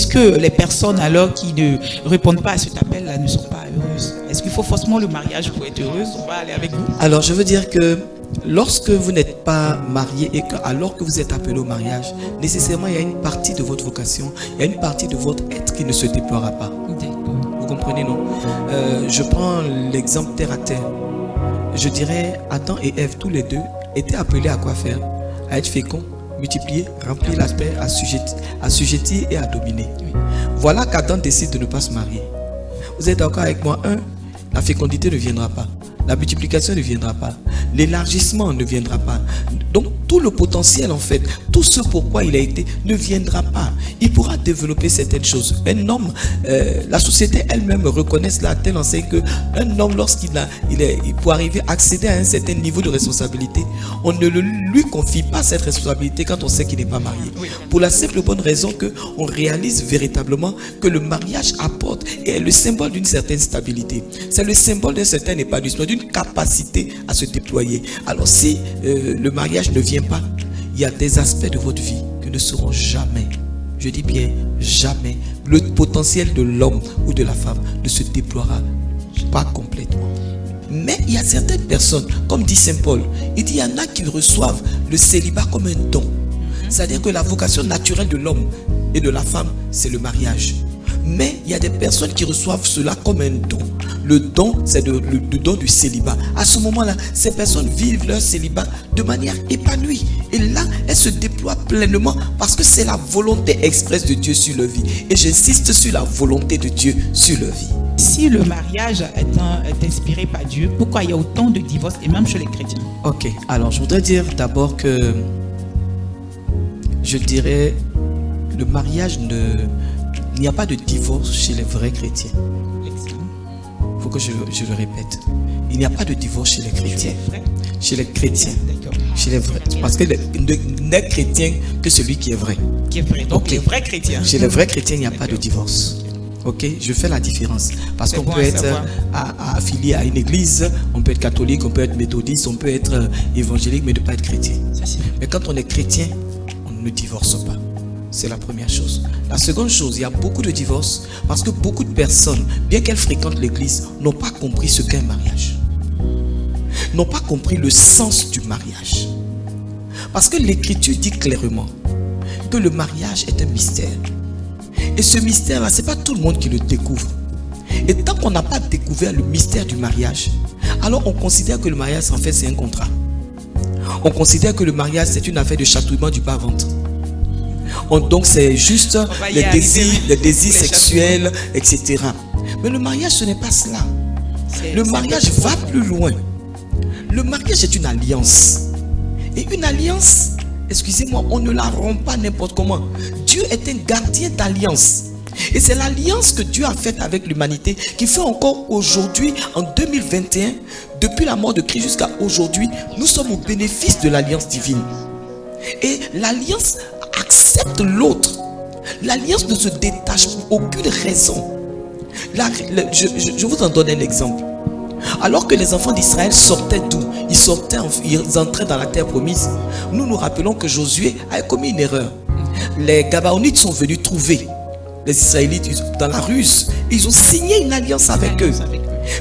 est-ce que les personnes alors qui ne répondent pas à cet appel-là ne sont pas heureuses? Est-ce qu'il faut forcément le mariage pour être heureuse? On va aller avec vous. Alors, je veux dire que lorsque vous n'êtes pas marié et que alors que vous êtes appelé au mariage, nécessairement il y a une partie de votre vocation, il y a une partie de votre être qui ne se déploiera pas. Vous comprenez, non? Je prends l'exemple terre à terre. Je dirais Adam et Ève, tous les deux, étaient appelés à quoi faire? À être féconds, multiplier, remplir la terre, assujettir et à dominer. Voilà qu'Adam décide de ne pas se marier. Vous êtes d'accord avec moi? La fécondité ne viendra pas. La multiplication ne viendra pas. L'élargissement ne viendra pas. Donc tout le potentiel en fait, tout ce pourquoi il a été ne viendra pas. Il pourra développer certaines choses. Un homme, la société elle-même reconnaît cela à telle enseigne qu'un homme lorsqu'il pour arriver à accéder à un certain niveau de responsabilité, on ne lui confie pas cette responsabilité quand on sait qu'il n'est pas marié. Pour la simple bonne raison qu'on réalise véritablement que le mariage apporte et est le symbole d'une certaine stabilité. C'est le symbole d'un certain épanouissement, d'une capacité à se déployer. Alors si le mariage ne vient pas, il y a des aspects de votre vie qui ne seront jamais, je dis bien jamais, le potentiel de l'homme ou de la femme ne se déploiera pas complètement. Mais il y a certaines personnes, comme dit Saint Paul, il dit il y en a qui reçoivent le célibat comme un don. C'est-à-dire que la vocation naturelle de l'homme et de la femme, c'est le mariage. Mais il y a des personnes qui reçoivent cela comme un don. Le don, c'est le don du célibat. À ce moment-là, ces personnes vivent leur célibat de manière épanouie. Et là, elles se déploient pleinement parce que c'est la volonté expresse de Dieu sur leur vie. Et j'insiste sur la volonté de Dieu sur leur vie. Si le mariage est inspiré par Dieu, pourquoi il y a autant de divorces et même chez les chrétiens? Ok, alors je voudrais dire d'abord que je dirais le mariage il n'y a pas de divorce chez les vrais chrétiens. Il faut que je le répète. Il n'y a pas de divorce chez les chrétiens. Chez les chrétiens. Chez les vrais. Parce que n'est chrétien que celui qui est vrai. Qui est vrai. Donc les vrais chrétiens. Chez les vrais chrétiens, il n'y a pas de divorce. Ok, je fais la différence. Parce qu'on peut être affilié à une église, on peut être catholique, on peut être méthodiste, on peut être évangélique, mais ne pas être chrétien. Mais quand on est chrétien, on ne divorce pas. C'est la première chose. La seconde chose, il y a beaucoup de divorces parce que beaucoup de personnes, bien qu'elles fréquentent l'église, n'ont pas compris ce qu'est un mariage. N'ont pas compris le sens du mariage. Parce que l'écriture dit clairement que le mariage est un mystère. Et ce mystère-là, ce n'est pas tout le monde qui le découvre. Et tant qu'on n'a pas découvert le mystère du mariage, alors on considère que le mariage, en fait, c'est un contrat. On considère que le mariage, c'est une affaire de chatouillement du bas-ventre. Donc c'est juste les désirs sexuels, etc. Mais le mariage, ce n'est pas cela. Le mariage va plus loin. Le mariage est une alliance. Et une alliance, excusez-moi, on ne la rompt pas n'importe comment. Dieu est un gardien d'alliance. Et c'est l'alliance que Dieu a faite avec l'humanité qui fait encore aujourd'hui, en 2021, depuis la mort de Christ jusqu'à aujourd'hui, nous sommes au bénéfice de l'alliance divine. Et l'alliance accepte l'autre. L'alliance ne se détache pour aucune raison. Je vous en donne un exemple. Alors que les enfants d'Israël sortaient d'où? Ils entraient dans la terre promise. Nous nous rappelons que Josué a commis une erreur. Les Gabaonites sont venus trouver les Israélites dans la ruse. Ils ont signé une alliance avec eux.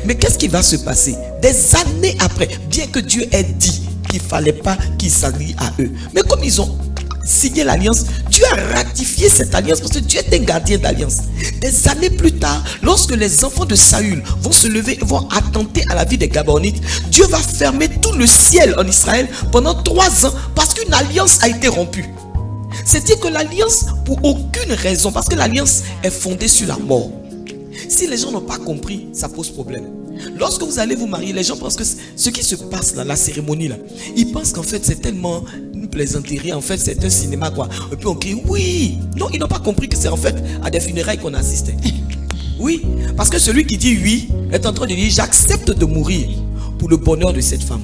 Mais qu'est-ce qui va se passer? Des années après, bien que Dieu ait dit qu'il ne fallait pas qu'ils s'allient à eux, mais comme ils ont signé l'alliance, Dieu a ratifié cette alliance parce que Dieu est un gardien d'alliance. Des années plus tard, lorsque les enfants de Saül vont se lever et vont attenter à la vie des Gabaonites, Dieu va fermer tout le ciel en Israël pendant 3 ans parce qu'une alliance a été rompue. C'est-à-dire que l'alliance, pour aucune raison, parce que l'alliance est fondée sur la mort. Si les gens n'ont pas compris, ça pose problème. Lorsque vous allez vous marier, les gens pensent que ce qui se passe là, la cérémonie là, ils pensent qu'en fait c'est tellement une plaisanterie, en fait c'est un cinéma quoi. Et puis on crie oui. Non, ils n'ont pas compris que c'est en fait à des funérailles qu'on assistait. Oui, parce que celui qui dit oui est en train de dire j'accepte de mourir pour le bonheur de cette femme.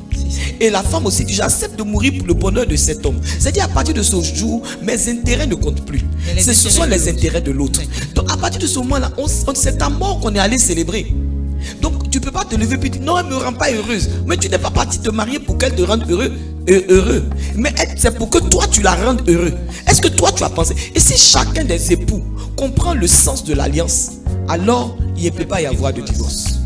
Et la femme aussi dit j'accepte de mourir pour le bonheur de cet homme. C'est-à-dire à partir de ce jour, mes intérêts ne comptent plus. Ce sont les intérêts de l'autre. Donc à partir de ce moment-là, c'est ta mort qu'on est allé célébrer. Donc tu ne peux pas te lever et dire non, elle ne me rend pas heureuse. Mais tu n'es pas parti te marier pour qu'elle te rende heureux. Mais c'est pour que toi tu la rendes heureux. Est-ce que toi tu as pensé? Et si chacun des époux comprend le sens de l'alliance, alors il ne peut pas y avoir de divorce.